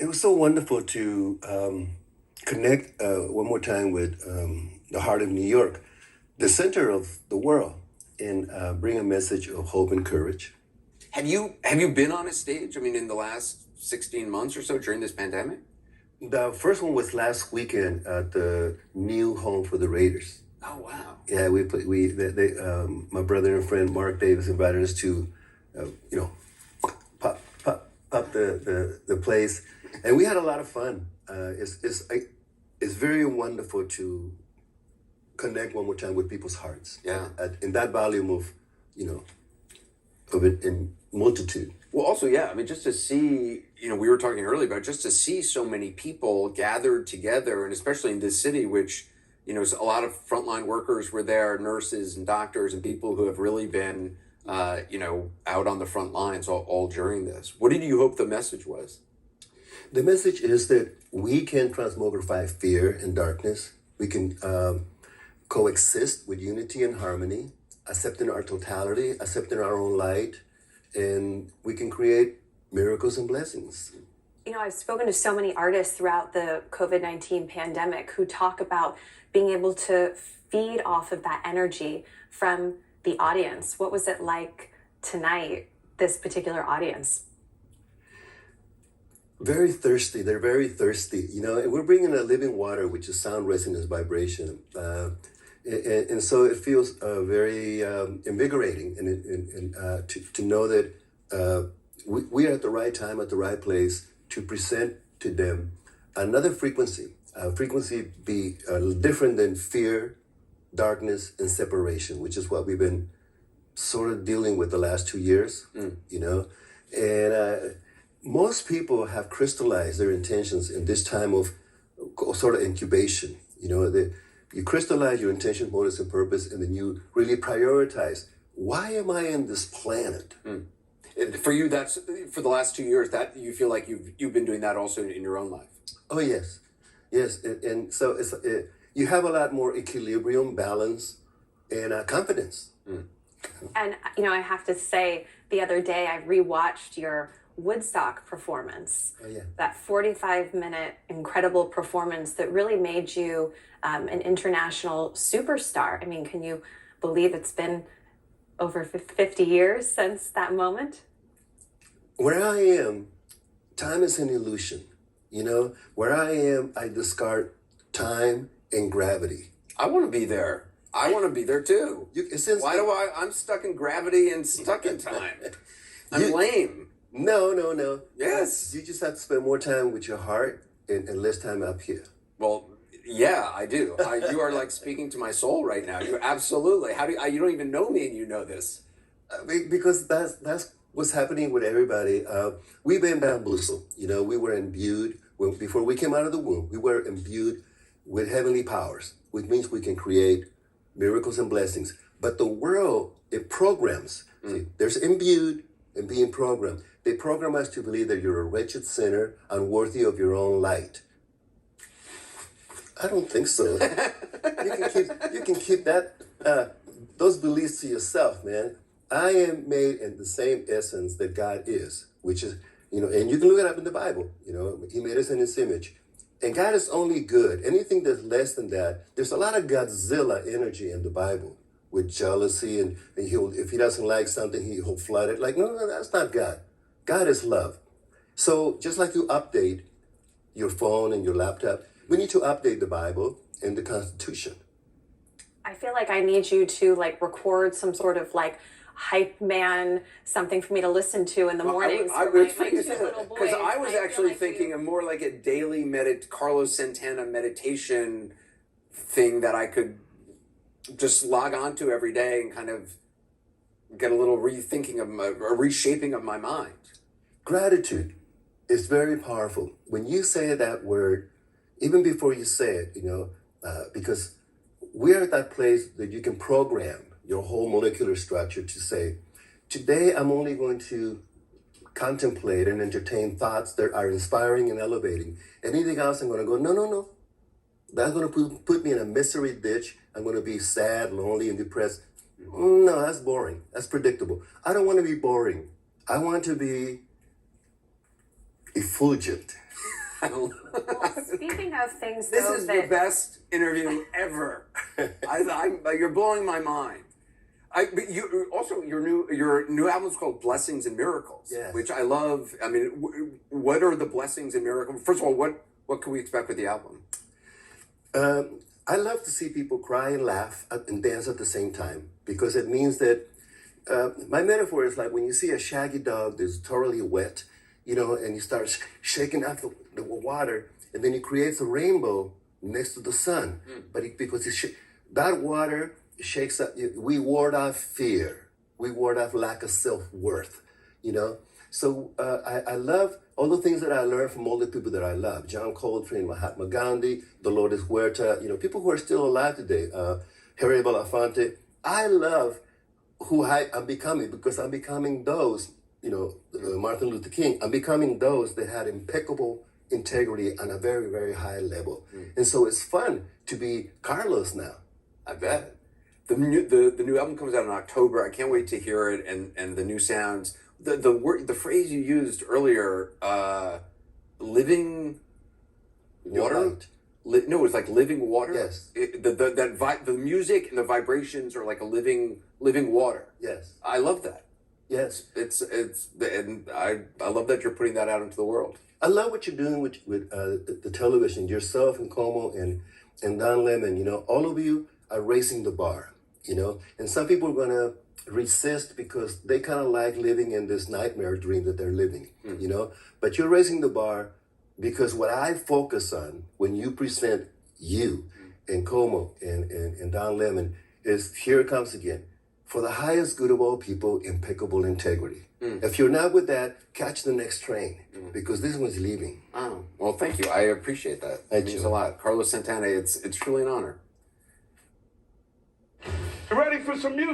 It was so wonderful to connect one more time with the heart of New York, the center of the world, and bring a message of hope and courage. Have you been on a stage? I mean, in the last 16 months or so during this pandemic? The first one was last weekend at the new home for the Raiders. Oh wow! Yeah, my brother and friend Mark Davis invited us to, you know, pop the place, and we had a lot of fun. It's very wonderful to connect one more time with people's hearts. Yeah. In that volume of, you know, of it in multitude. Well, also, yeah. I mean, just to see, we were talking earlier about just to see so many people gathered together, and especially in this city, which, a lot of frontline workers were there, nurses and doctors and people who have really been, out on the front lines all during this. What did you hope the message was? The message is that we can transmogrify fear and darkness. We can coexist with unity and harmony, accepting our totality, accepting our own light, and we can create miracles and blessings. I've spoken to so many artists throughout the COVID-19 pandemic who talk about being able to feed off of that energy from the audience. What was it like tonight, this particular audience? Very thirsty. They're very thirsty. And we're bringing a living water, which is sound resonance vibration. And so it feels very invigorating and to know that we are at the right time, at the right place to present to them another frequency. Frequency be different than fear, darkness, and separation, which is what we've been sort of dealing with the last 2 years, And most people have crystallized their intentions in this time of sort of incubation. You crystallize your intention, motives, and purpose, and then you really prioritize. Why am I in this planet? For you, that's for the last 2 years. That you feel like you've been doing that also in your own life. Oh yes, and so you have a lot more equilibrium, balance, and confidence. And I have to say, the other day I rewatched your Woodstock performance. Oh yeah, that 45-minute incredible performance that really made you an international superstar. I mean, can you believe it's been over 50 years since that moment? Where I am, time is an illusion. Where I am, I discard time and gravity. I want to be there. I want to be there too. I'm stuck in gravity and stuck in time. I'm lame. No. Yes. You just have to spend more time with your heart and less time up here. Well, yeah, I do. You are like speaking to my soul right now. You absolutely. You don't even know me and you know this. Because that's what's happening with everybody. We've been bamboozled. We were imbued, before we came out of the womb, we were imbued with heavenly powers, which means we can create miracles and blessings. But the world, it programs. See, there's imbued and being programmed. They program us to believe that you're a wretched sinner, unworthy of your own light. I don't think so. You can keep that those beliefs to yourself, man. I am made in the same essence that God is, which is, and you can look it up in the Bible. He made us in His image, and God is only good. Anything that's less than that, there's a lot of Godzilla energy in the Bible with jealousy, and if He doesn't like something, he'll flood it. Like, no, that's not God. God is love. So just like you update your phone and your laptop, we need to update the Bible and the Constitution. I feel like I need you to record some sort of hype man, something for me to listen to in the mornings. Because I was actually thinking of more like a daily Carlos Santana meditation thing that I could just log on to every day and kind of get a little rethinking of a reshaping of my mind. Gratitude is very powerful. When you say that word, even before you say it, because we're at that place that you can program your whole molecular structure to say, today I'm only going to contemplate and entertain thoughts that are inspiring and elevating. Anything else, I'm going to go, no. That's going to put me in a misery ditch. I'm going to be sad, lonely, and depressed. No, that's boring. That's predictable. I don't want to be boring. I want to be effulgent. Well, speaking of things, This though, is that the best interview ever. You're blowing my mind. But you also your new album is called Blessings and Miracles, Yes. which I love. I mean, what are the blessings and miracles? First of all, what can we expect with the album? I love to see people cry and laugh and dance at the same time because it means that my metaphor is like when you see a shaggy dog that's totally wet, and you start shaking out the water, and then it creates a rainbow next to the sun. But because that water shakes up, we ward off fear, we ward off lack of self-worth, So I love all the things that I learned from all the people that I love. John Coltrane, Mahatma Gandhi, Dolores Huerta, people who are still alive today, Harry Belafonte. I love who I'm becoming because I'm becoming those, Martin Luther King. I'm becoming those that had impeccable integrity on a very, very high level. And so it's fun to be Carlos now. I bet. The new album comes out in October. I can't wait to hear it and the new sounds. The phrase you used earlier, living water. No, it's like living water. Yes. The music and the vibrations are like a living water. Yes. I love that. Yes. And I love that you're putting that out into the world. I love what you're doing with the television. Yourself and Como and Don Lemon. All of you are raising the bar. And some people are gonna resist because they kind of like living in this nightmare dream that they're living. But you're raising the bar because what I focus on when you present you and Como and Don Lemon is here it comes again. For the highest good of all people, impeccable integrity. If you're not with that, catch the next train because this one's leaving. Oh, well, thank you. I appreciate that. It means a lot. Carlos Santana, it's truly an honor. Ready for some music?